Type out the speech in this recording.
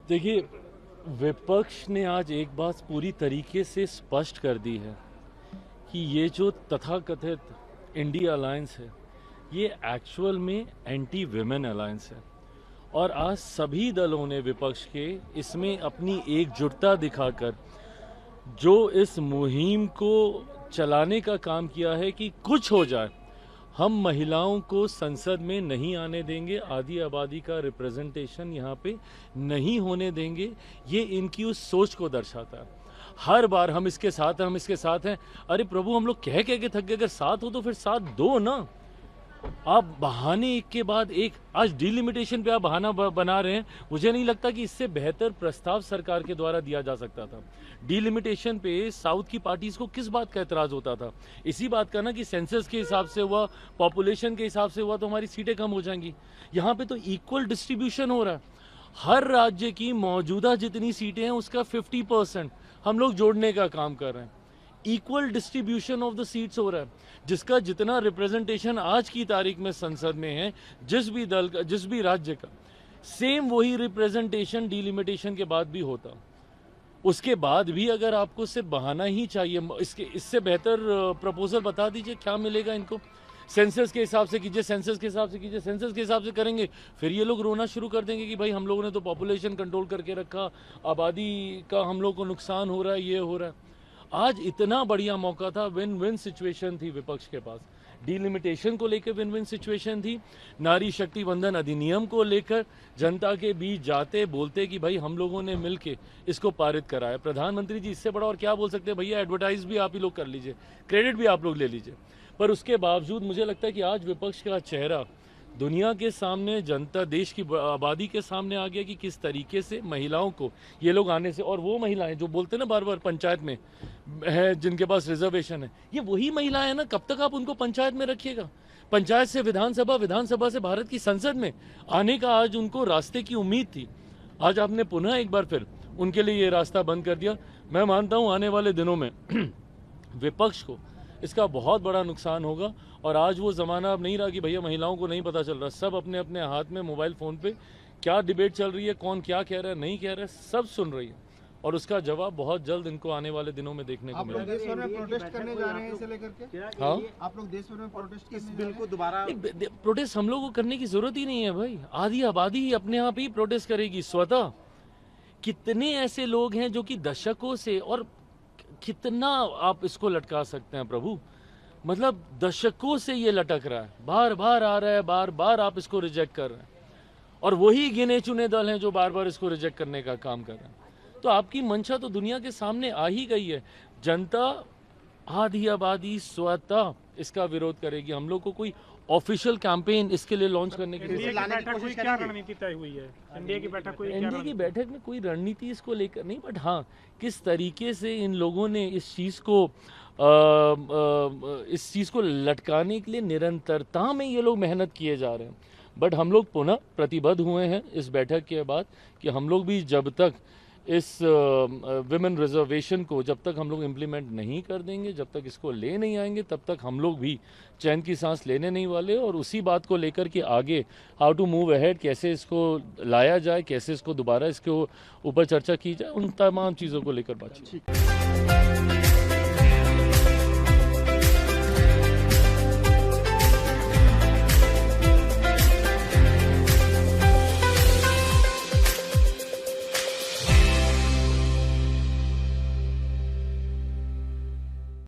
देखिए, विपक्ष ने आज एक बात पूरी तरीके से स्पष्ट कर दी है कि ये जो तथाकथित इंडिया अलायंस है, ये एक्चुअल में एंटी विमेन अलायंस है। और आज सभी दलों ने विपक्ष के इसमें अपनी एकजुटता दिखाकर जो इस मुहिम को चलाने का काम किया है कि कुछ हो जाए, हम महिलाओं को संसद में नहीं आने देंगे, आधी आबादी का रिप्रेजेंटेशन यहाँ पे नहीं होने देंगे। ये इनकी उस सोच को दर्शाता है। हर बार हम इसके साथ हैं, हम इसके साथ हैं। अरे प्रभु, हम लोग कह के थक गए। अगर साथ हो तो फिर साथ दो ना। आप बहाने एक के बाद एक, आज डिलिमिटेशन पे आप बहाना बना रहे हैं। मुझे नहीं लगता कि इससे बेहतर प्रस्ताव सरकार के द्वारा दिया जा सकता था। डिलिमिटेशन पे साउथ की पार्टीज को किस बात का एतराज होता था? इसी बात का ना कि सेंसस के हिसाब से हुआ, पॉपुलेशन के हिसाब से हुआ तो हमारी सीटें कम हो जाएंगी। यहाँ पे तो इक्वल डिस्ट्रीब्यूशन हो रहा है। हर राज्य की मौजूदा जितनी सीटें हैं उसका 50% हम लोग जोड़ने का काम कर रहे हैं। Equal distribution of the seats हो रहा है, जिसका जितना रिप्रेजेंटेशन आज की तारीख में संसद में है, जिस भी दल का, जिस भी राज्य का, सेम वही रिप्रेजेंटेशन डिलिमिटेशन के बाद भी होता। उसके बाद भी अगर आपको सिर्फ बहाना ही चाहिए, इससे बेहतर प्रपोजल बता दीजिए क्या मिलेगा इनको। सेंसस के हिसाब से कीजिए, सेंसस के हिसाब से कीजिए, सेंसस के हिसाब से करेंगे फिर ये लोग रोना शुरू कर देंगे कि भाई हम लोगों ने तो पॉपुलेशन कंट्रोल करके रखा, आबादी का हम लोग को नुकसान हो रहा है, ये हो रहा है। आज इतना बढ़िया मौका था, विन विन सिचुएशन थी विपक्ष के पास। डिलिमिटेशन को लेकर विन विन सिचुएशन थी, नारी शक्ति वंदन अधिनियम को लेकर जनता के बीच जाते बोलते कि भाई हम लोगों ने मिलके इसको पारित कराया। प्रधानमंत्री जी, इससे बड़ा और क्या बोल सकते हैं भैया? एडवर्टाइज भी आप ही लोग कर लीजिए, क्रेडिट भी आप लोग ले लीजिए। पर उसके बावजूद मुझे लगता है कि आज विपक्ष का चेहरा दुनिया के सामने, जनता, देश की आबादी के सामने आ गया कि किस तरीके से महिलाओं को ये लोग आने से, और वो महिलाएं जो बोलते हैं ना बार बार पंचायत में है जिनके पास रिजर्वेशन है, ये वही महिलाएं हैं ना। कब तक आप उनको पंचायत में रखिएगा? पंचायत से विधानसभा, विधानसभा से भारत की संसद में आने का आज उनको रास्ते की उम्मीद थी। आज आपने पुनः एक बार फिर उनके लिए ये रास्ता बंद कर दिया। मैं मानता हूँ आने वाले दिनों में विपक्ष को इसका बहुत बड़ा नुकसान होगा। और आज वो ज़माना अब नहीं रहा कि भैया महिलाओं को नहीं पता चल रहा। सब अपने अपने हाथ में मोबाइल फ़ोन पे क्या डिबेट चल रही है, कौन क्या कह रहा है, नहीं कह रहा है, सब सुन रही है। और उसका जवाब बहुत जल्द इनको आने वाले दिनों में देखने को मिलेगा। आप लोग देश भर में प्रोटेस्ट करने जा रहे हैं इसे लेकर के? हाँ, आप लोग देश भर में प्रोटेस्ट इस बिल को दोबारा? प्रोटेस्ट हम लोग को करने की जरूरत ही नहीं है भाई। आधी आबादी ही अपने आप ही प्रोटेस्ट करेगी स्वतः। कितने ऐसे लोग हैं जो कि दशकों से, और कितना आप इसको लटका सकते हैं प्रभु? मतलब दशकों से ये लटक रहा है, बार बार आ रहा है, बार बार आप इसको रिजेक्ट कर रहे हैं। और वही गिने चुने दल हैं जो बार बार इसको रिजेक्ट करने का काम कर रहे हैं। तो आपकी मंशा तो दुनिया के सामने आ ही गई है। जनता, आधी आबादी स्वतः इसका विरोध करेगी। हम लोग को कोई ऑफिशियल कैंपेन इसके लिए लॉन्च करने की क्या रणनीति तय हुई है? एनडीए की बैठक में कोई रणनीति इसको लेकर नहीं, बट हाँ, किस तरीके से इन लोगों ने इस चीज़ को लटकाने के लिए निरंतरता में ये लोग मेहनत किए जा रहे हैं। बट हम लोग पुनः प्रतिबद्ध हुए हैं इस बैठक के बाद कि हम लोग भी जब तक इस विमेन रिजर्वेशन को जब तक हम लोग इम्प्लीमेंट नहीं कर देंगे, जब तक इसको ले नहीं आएंगे, तब तक हम लोग भी चैन की सांस लेने नहीं वाले। और उसी बात को लेकर के आगे हाउ टू मूव अहेड, कैसे इसको लाया जाए, कैसे इसको दोबारा इसके ऊपर चर्चा की जाए, उन तमाम चीज़ों को लेकर बातचीत।